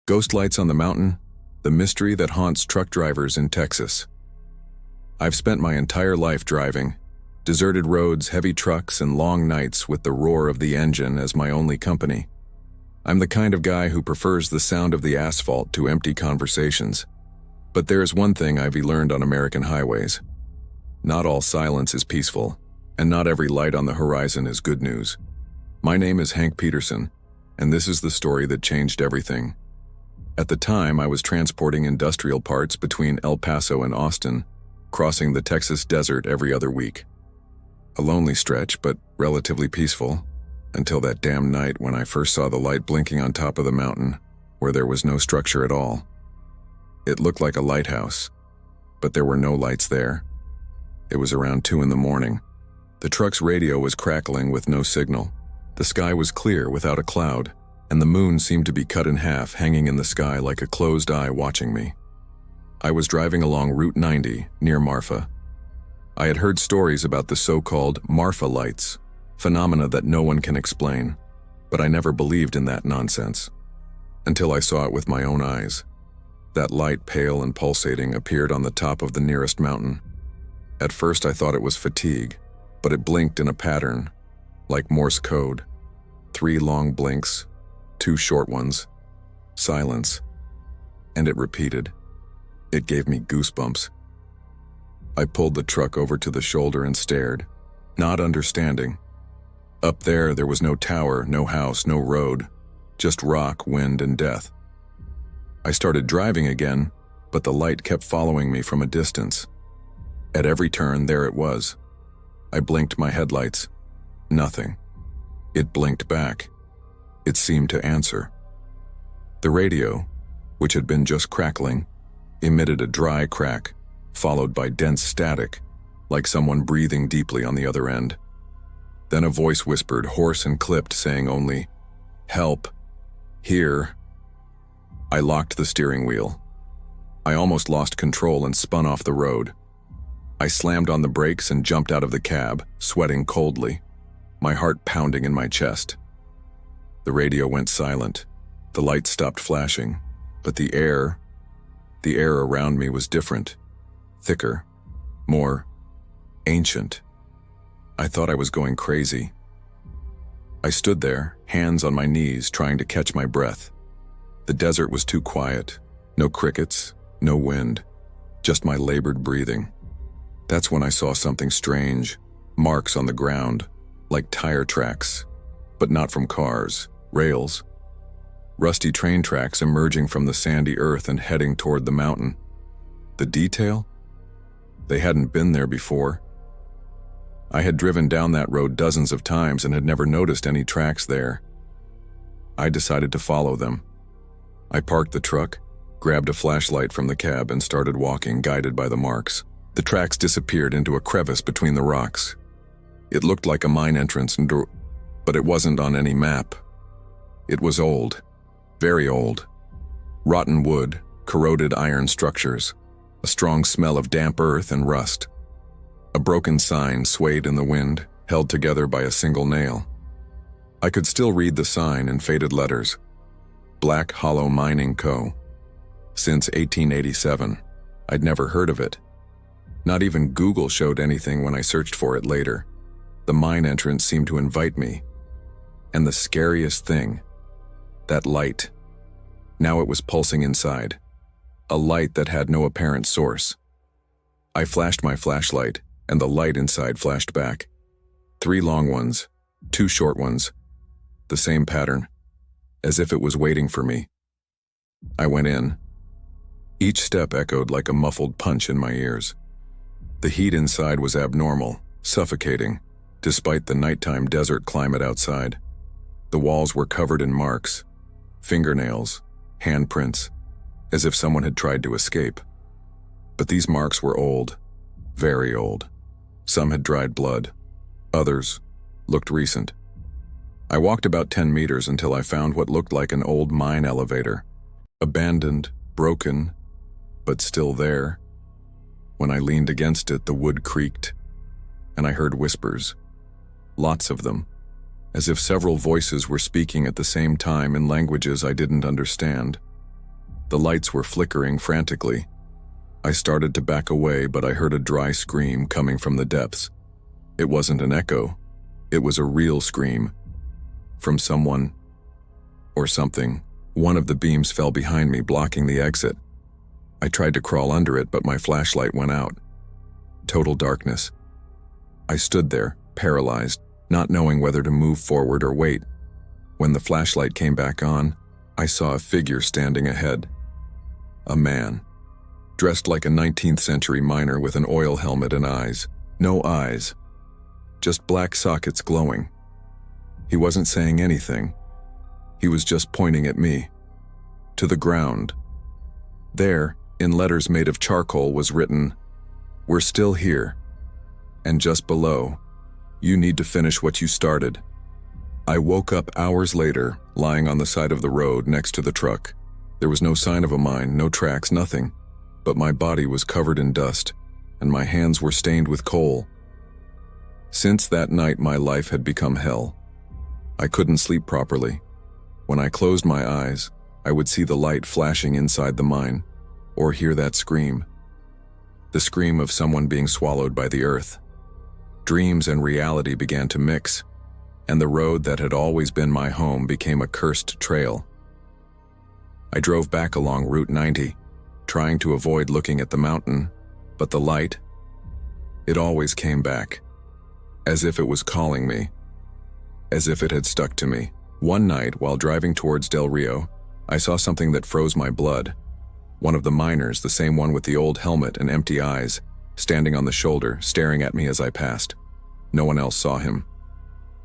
Ghost lights on the mountain, the mystery that haunts truck drivers in Texas. I've spent my entire life driving, deserted roads, heavy trucks, and long nights with the roar of the engine as my only company. I'm the kind of guy who prefers the sound of the asphalt to empty conversations. But there is one thing I've learned on American highways. Not all silence is peaceful, and not every light on the horizon is good news. My name is Hank Peterson, and this is the story that changed everything. At the time, I was transporting industrial parts between El Paso and Austin, crossing the Texas desert every other week. A lonely stretch, but relatively peaceful, until that damn night when I first saw the light blinking on top of the mountain, where there was no structure at all. It looked like a lighthouse, but there were no lights there. It was around 2 a.m. The truck's radio was crackling with no signal. The sky was clear without a cloud, and the moon seemed to be cut in half, hanging in the sky like a closed eye watching me. I was driving along Route 90 near Marfa. I had heard stories about the so-called Marfa lights, phenomena that no one can explain, but I never believed in that nonsense. Until I saw it with my own eyes. That light, pale and pulsating, appeared on the top of the nearest mountain. At first I thought it was fatigue, but it blinked in a pattern, like Morse code. 3 long blinks, 2 short ones, silence, and it repeated. It gave me goosebumps. I pulled the truck over to the shoulder and stared, not understanding. Up there was no tower, no house, no road, just rock, wind, and death. I started driving again, but the light kept following me from a distance. At every turn, there it was. I blinked my headlights. Nothing. It blinked back. It seemed to answer. The radio, which had been just crackling, emitted a dry crack, followed by dense static, like someone breathing deeply on the other end. Then a voice whispered, hoarse and clipped, saying only, "Help. Here." I locked the steering wheel. I almost lost control and spun off the road. I slammed on the brakes and jumped out of the cab, sweating coldly, my heart pounding in my chest. The radio went silent. The lights stopped flashing, but the air around me was different, thicker, more ancient. I thought I was going crazy. I stood there, hands on my knees, trying to catch my breath. The desert was too quiet. No crickets, no wind, just my labored breathing. That's when I saw something strange, marks on the ground, like tire tracks, but not from cars, rails. Rusty train tracks emerging from the sandy earth and heading toward the mountain. The detail? They hadn't been there before. I had driven down that road dozens of times and had never noticed any tracks there. I decided to follow them. I parked the truck, grabbed a flashlight from the cab, and started walking, guided by the marks. The tracks disappeared into a crevice between the rocks. It looked like a mine entrance, but it wasn't on any map. It was old, very old. Rotten wood, corroded iron structures, a strong smell of damp earth and rust. A broken sign swayed in the wind, held together by a single nail. I could still read the sign in faded letters. Black Hollow Mining Co. Since 1887, I'd never heard of it. Not even Google showed anything when I searched for it later. The mine entrance seemed to invite me. And the scariest thing, that light. Now it was pulsing inside. A light that had no apparent source. I flashed my flashlight, and the light inside flashed back. 3 long ones, 2 short ones. The same pattern, as if it was waiting for me. I went in. Each step echoed like a muffled punch in my ears. The heat inside was abnormal, suffocating, despite the nighttime desert climate outside. The walls were covered in marks, fingernails, handprints, as if someone had tried to escape. But these marks were old, very old. Some had dried blood. Others looked recent. I walked about 10 meters until I found what looked like an old mine elevator. Abandoned, broken, but still there. When I leaned against it, the wood creaked, and I heard whispers. Lots of them, as if several voices were speaking at the same time in languages I didn't understand. The lights were flickering frantically. I started to back away, but I heard a dry scream coming from the depths. It wasn't an echo. It was a real scream. From someone or something. One of the beams fell behind me, blocking the exit. I tried to crawl under it, but my flashlight went out. Total darkness. I stood there, paralyzed, not knowing whether to move forward or wait. When the flashlight came back on, I saw a figure standing ahead. A man, dressed like a 19th century miner with an oil helmet and eyes. No eyes. Just black sockets glowing. He wasn't saying anything. He was just pointing at me. To the ground. There, in letters made of charcoal, was written, "We're still here." And just below, "You need to finish what you started." I woke up hours later, lying on the side of the road next to the truck. There was no sign of a mine, no tracks, nothing. But my body was covered in dust, and my hands were stained with coal. Since that night, my life had become hell. I couldn't sleep properly. When I closed my eyes, I would see the light flashing inside the mine, or hear that scream. The scream of someone being swallowed by the earth. Dreams and reality began to mix, and the road that had always been my home became a cursed trail. I drove back along Route 90, trying to avoid looking at the mountain, but the light, it always came back, as if it was calling me, as if it had stuck to me. One night, while driving towards Del Rio, I saw something that froze my blood. One of the miners, the same one with the old helmet and empty eyes, standing on the shoulder, staring at me as I passed. No one else saw him.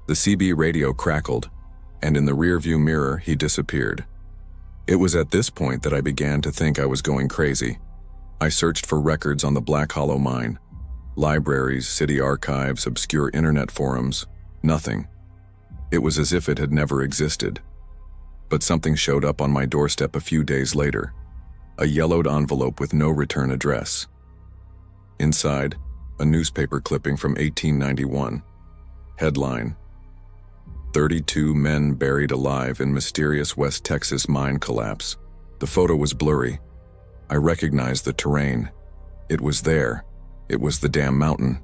The CB radio crackled, and in the rearview mirror, he disappeared. It was at this point that I began to think I was going crazy. I searched for records on the Black Hollow mine. Libraries, city archives, obscure internet forums. Nothing. It was as if it had never existed. But something showed up on my doorstep a few days later. A yellowed envelope with no return address. Inside, a newspaper clipping from 1891. Headline: 32 men buried alive in mysterious West Texas mine collapse. The photo was blurry. I recognized the terrain. It was there. It was the damn mountain.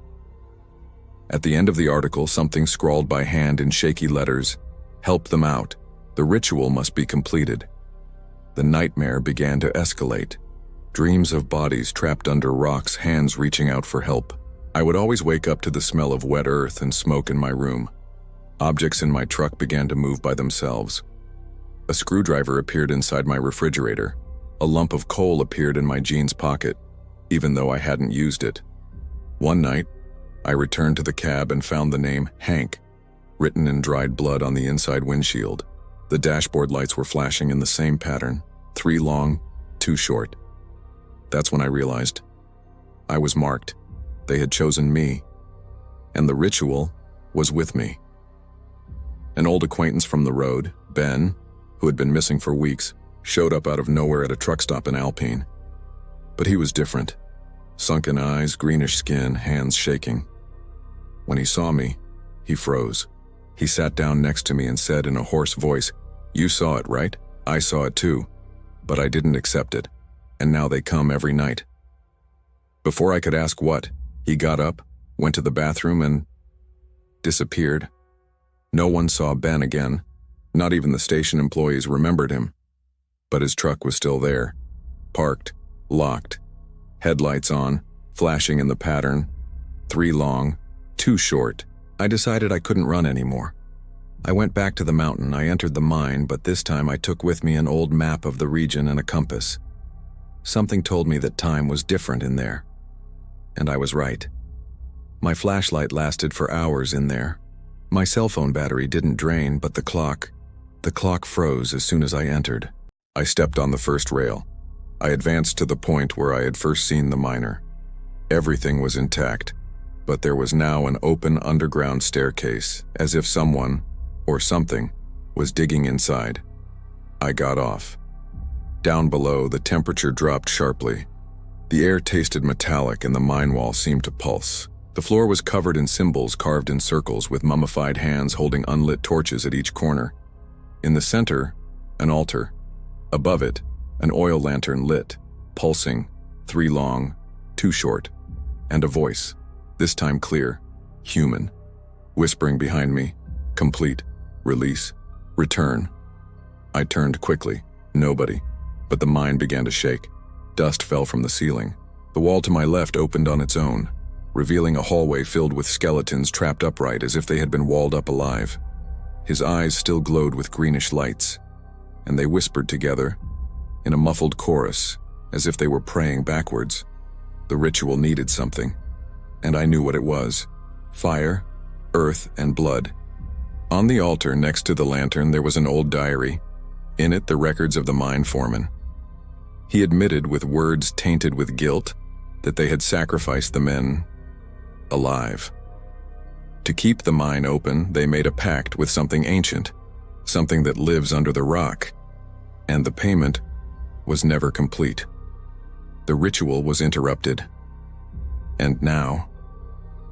At the end of the article, something scrawled by hand in shaky letters: "Help them out. The ritual must be completed." The nightmare began to escalate. Dreams of bodies trapped under rocks, hands reaching out for help. I would always wake up to the smell of wet earth and smoke in my room. Objects in my truck began to move by themselves. A screwdriver appeared inside my refrigerator. A lump of coal appeared in my jeans pocket, even though I hadn't used it. One night, I returned to the cab and found the name Hank written in dried blood on the inside windshield. The dashboard lights were flashing in the same pattern: 3 long, 2 short. That's when I realized I was marked. They had chosen me, and the ritual was with me. An old acquaintance from the road, Ben, who had been missing for weeks, showed up out of nowhere at a truck stop in Alpine. But he was different. Sunken eyes, greenish skin, hands shaking. When he saw me, he froze. He sat down next to me and said in a hoarse voice, "You saw it, right? I saw it too. But I didn't accept it. And now they come every night." Before I could ask what, he got up, went to the bathroom, and disappeared. No one saw Ben again. Not even the station employees remembered him. But his truck was still there, parked, locked, headlights on, flashing in the pattern: 3 long, 2 short. I decided I couldn't run anymore. I went back to the mountain. I entered the mine, but this time I took with me an old map of the region and a compass. Something told me that time was different in there. And I was right. My flashlight lasted for hours in there. My cell phone battery didn't drain, but the clock froze as soon as I entered. I stepped on the first rail. I advanced to the point where I had first seen the miner. Everything was intact, but there was now an open underground staircase, as if someone, or something, was digging inside. I got off. Down below, the temperature dropped sharply. The air tasted metallic and the mine wall seemed to pulse. The floor was covered in symbols carved in circles with mummified hands holding unlit torches at each corner. In the center, an altar. Above it, An oil lantern lit, pulsing, 3 long, 2 short, and a voice, this time clear, human, whispering behind me, complete, release, return. I turned quickly, nobody, but the mine began to shake. Dust fell from the ceiling. The wall to my left opened on its own, revealing a hallway filled with skeletons trapped upright as if they had been walled up alive. His eyes still glowed with greenish lights, and they whispered together, in a muffled chorus, as if they were praying backwards. The ritual needed something, and I knew what it was: fire, earth, and blood. On the altar next to the lantern there was an old diary, in it the records of the mine foreman. He admitted with words tainted with guilt that they had sacrificed the men alive. To keep the mine open, they made a pact with something ancient, something that lives under the rock, and the payment was never complete. The ritual was interrupted, and now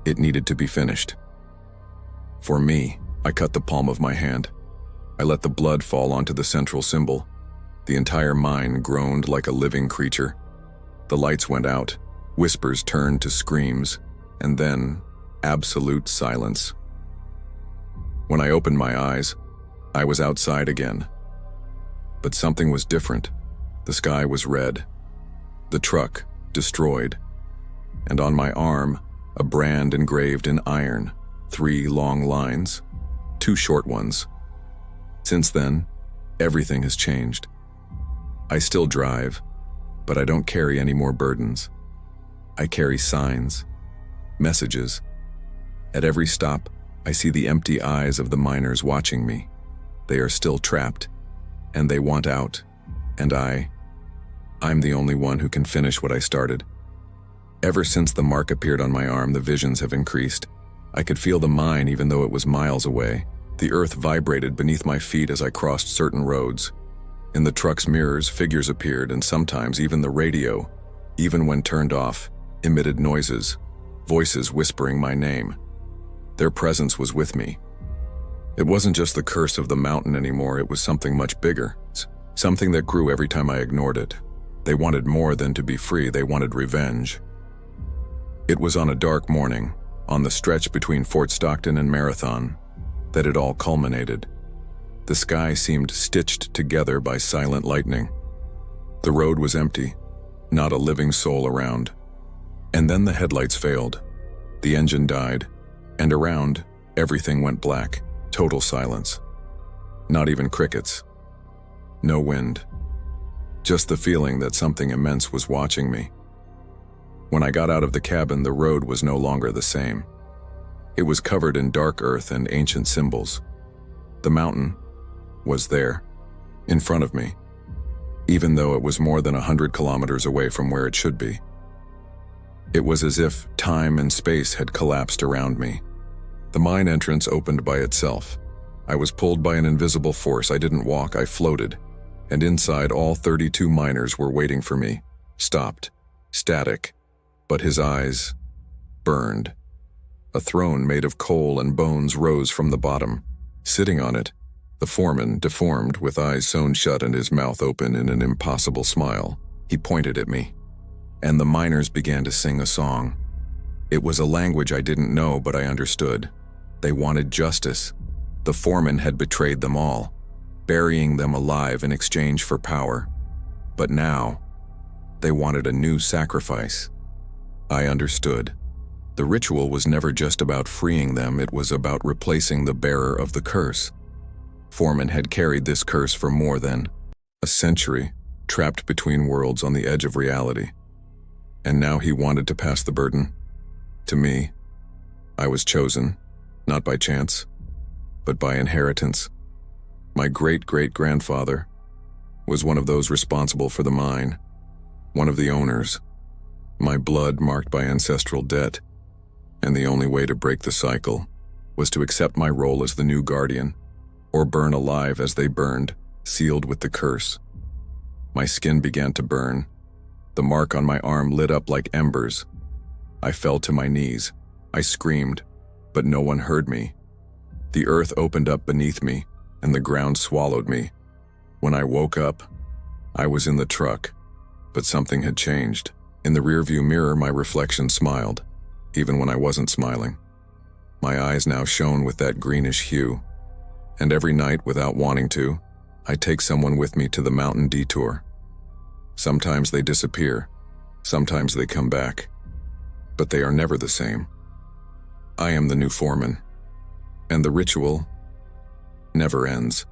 it needed to be finished. For me, I cut the palm of my hand. I let the blood fall onto the central symbol. The entire mine groaned like a living creature. The lights went out, whispers turned to screams, and then absolute silence. When I opened my eyes, I was outside again. But something was different. The sky was red, the truck destroyed, and on my arm, a brand engraved in iron, 3 long lines, 2 short ones. Since then, everything has changed. I still drive, but I don't carry any more burdens. I carry signs, messages. At every stop, I see the empty eyes of the miners watching me. They are still trapped, and they want out, and I'm the only one who can finish what I started. Ever since the mark appeared on my arm, the visions have increased. I could feel the mine even though it was miles away. The earth vibrated beneath my feet as I crossed certain roads. In the truck's mirrors, figures appeared, and sometimes even the radio, even when turned off, emitted noises, voices whispering my name. Their presence was with me. It wasn't just the curse of the mountain anymore, it was something much bigger, something that grew every time I ignored it. They wanted more than to be free, they wanted revenge. It was on a dark morning, on the stretch between Fort Stockton and Marathon, that it all culminated. The sky seemed stitched together by silent lightning. The road was empty, not a living soul around. And then the headlights failed. The engine died, and around, everything went black, total silence. Not even crickets. No wind. Just the feeling that something immense was watching me. When I got out of the cabin, the road was no longer the same. It was covered in dark earth and ancient symbols. The mountain was there, in front of me, even though it was more than 100 kilometers away from where it should be. It was as if time and space had collapsed around me. The mine entrance opened by itself. I was pulled by an invisible force. I didn't walk, I floated. And inside, all 32 miners were waiting for me, stopped, static, but his eyes burned. A throne made of coal and bones rose from the bottom. Sitting on it, the foreman, deformed, with eyes sewn shut and his mouth open in an impossible smile, he pointed at me. And the miners began to sing a song. It was a language I didn't know, but I understood. They wanted justice. The foreman had betrayed them all, burying them alive in exchange for power. But now, they wanted a new sacrifice. I understood. The ritual was never just about freeing them, it was about replacing the bearer of the curse. Foreman had carried this curse for more than a century, trapped between worlds on the edge of reality. And now he wanted to pass the burden to me. I was chosen, not by chance, but by inheritance. My great-great-grandfather was one of those responsible for the mine, one of the owners. My blood marked by ancestral debt, and the only way to break the cycle was to accept my role as the new guardian, or burn alive as they burned, sealed with the curse. My skin began to burn. The mark on my arm lit up like embers. I fell to my knees. I screamed, but no one heard me. The earth opened up beneath me, and the ground swallowed me. When I woke up, I was in the truck, but something had changed. In the rearview mirror, my reflection smiled, even when I wasn't smiling. My eyes now shone with that greenish hue, and every night, without wanting to, I take someone with me to the mountain detour. Sometimes they disappear, sometimes they come back, but they are never the same. I am the new foreman, and the ritual never ends.